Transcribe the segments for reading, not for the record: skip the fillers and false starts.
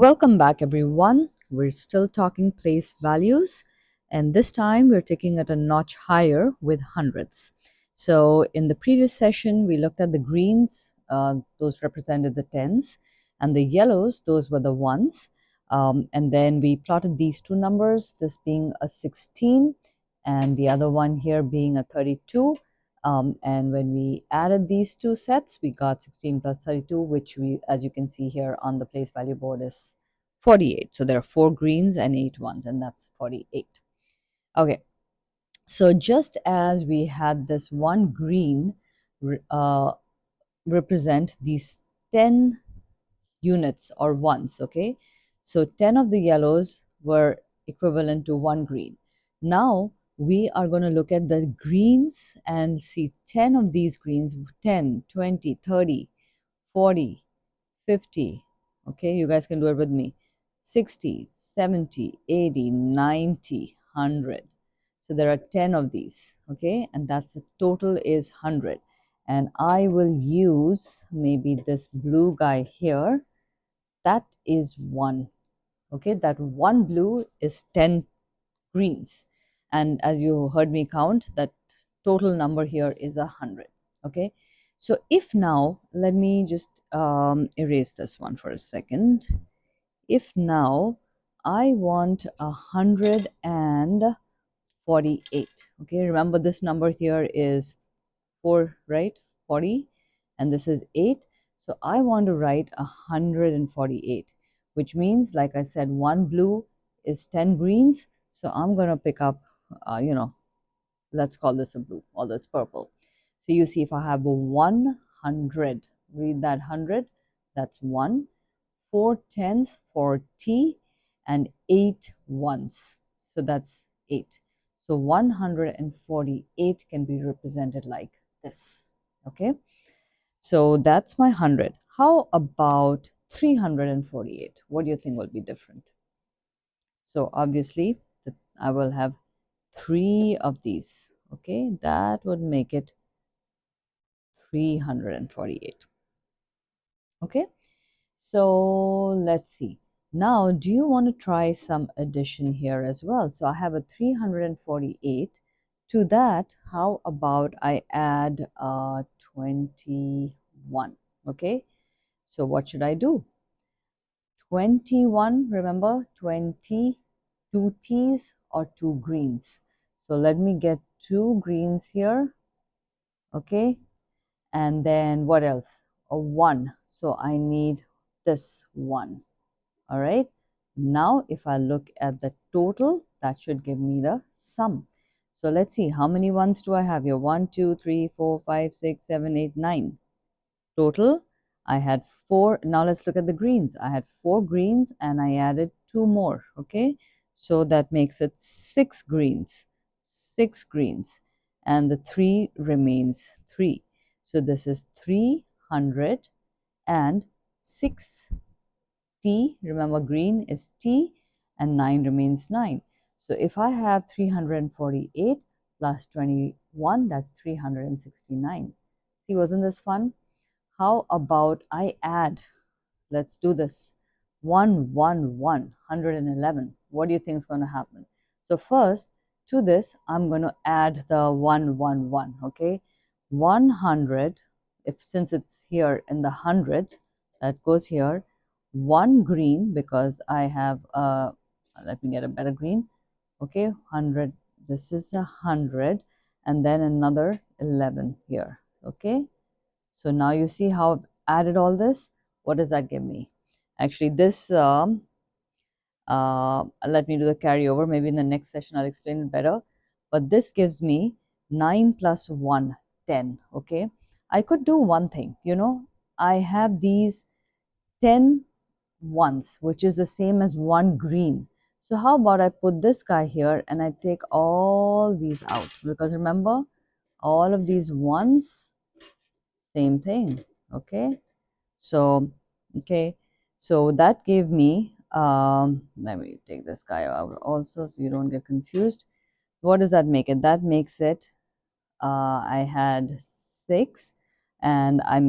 Welcome back, everyone. We're still talking place values, and this time we're taking it a notch higher with hundreds. So, in the previous session, we looked at the greens, those represented the tens, and the yellows, those were the ones. And then we plotted these two numbers, this being a 16 and the other one here being a 32. And when we added these two sets, we got 16 plus 32, which we, as you can see here on the place value board, is 48. So there are 4 greens and 8 ones, and that's 48. Okay, so just as we had this one green represent these 10 units or ones, okay? So 10 of the yellows were equivalent to one green. Now we are going to look at the greens and see 10 of these greens, 10, 20, 30, 40, 50. Okay, you guys can do it with me. 60, 70, 80, 90, 100. So there are 10 of these, okay? And that's the total is 100. And I will use maybe this blue guy here. That is 1. Okay, that one blue is 10 greens. And as you heard me count, that total number here is 100. Okay, so if now, let me just erase this one for a second. If now I want 148, okay, remember this number here is 4, right? 40, and this is 8. So I want to write 148, which means, like I said, one blue is 10 greens. So I'm going to pick up, let's call this a blue, although it's purple. So you see, if I have a 100, read that 100, that's 1, 4 tens, 40, and 8 ones. So that's 8. So 148 can be represented like this. Okay, so that's my 100. How about 348? What do you think will be different? So obviously, I will have 3 of these. Okay, that would make it 348. Okay, so let's see. Now, do you want to try some addition here as well? So I have a 348. To that, how about I add 21? Okay, so what should I do? 21, remember, 20, 2 T's or 2 greens. So let me get 2 greens here. Okay, and then what else? A 1. So I need this 1. All right. Now, if I look at the total, that should give me the sum. So let's see, how many ones do I have here? 1, 2, 3, 4, 5, 6, 7, 8, 9. Total, I had 4. Now let's look at the greens. I had 4 greens and I added 2 more. Okay. So that makes it 6 greens. 6 greens. And the 3 remains 3. So this is 306 T, remember green is T, and 9 remains 9. So if I have 348 plus 21, that's 369. See, wasn't this fun? How about I add, let's do this, 111. What do you think is going to happen? So first, to this, I'm going to add the 111, okay? 100, since it's here in the hundreds, that goes here. 1 green, because I have, let me get a better green, okay? 100, this is 100, and then another 11 here, okay? So now you see how I've added all this. What does that give me? Actually, this, let me do the carryover. Maybe in the next session I'll explain it better. But this gives me 9 plus 1, 10. Okay. I could do one thing. I have these 10 ones, which is the same as 1 green. So how about I put this guy here and I take all these out? Because remember, all of these ones, same thing. Okay. So, okay, so that gave me, let me take this guy out also so you don't get confused. What does that make it? That makes it, I had 6 and I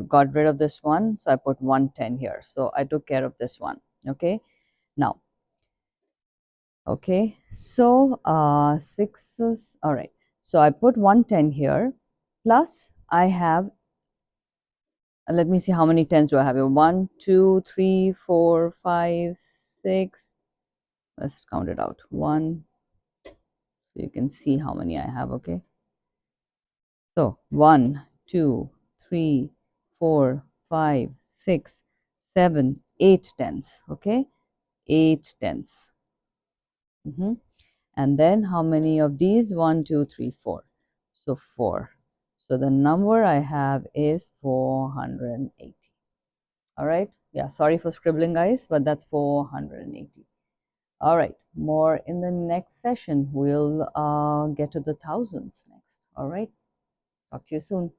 got rid of this one. So I put 110 here. So I took care of this one. Okay, now, okay, so sixes, all right. So I put 110 here, plus I have, let me see how many tens do I have here. 1, 2, 3, 4, 5, 6. Let's count it out. 1, so you can see how many I have, okay? So 1, 2, 3, 4, 5, 6, 7, 8 tens, okay? 8 tens. And then how many of these? 1, 2, 3, 4. So 4. So the number I have is 480. All right. Yeah, sorry for scribbling, guys, but that's 480. All right. More in the next session. We'll get to the thousands next. All right. Talk to you soon.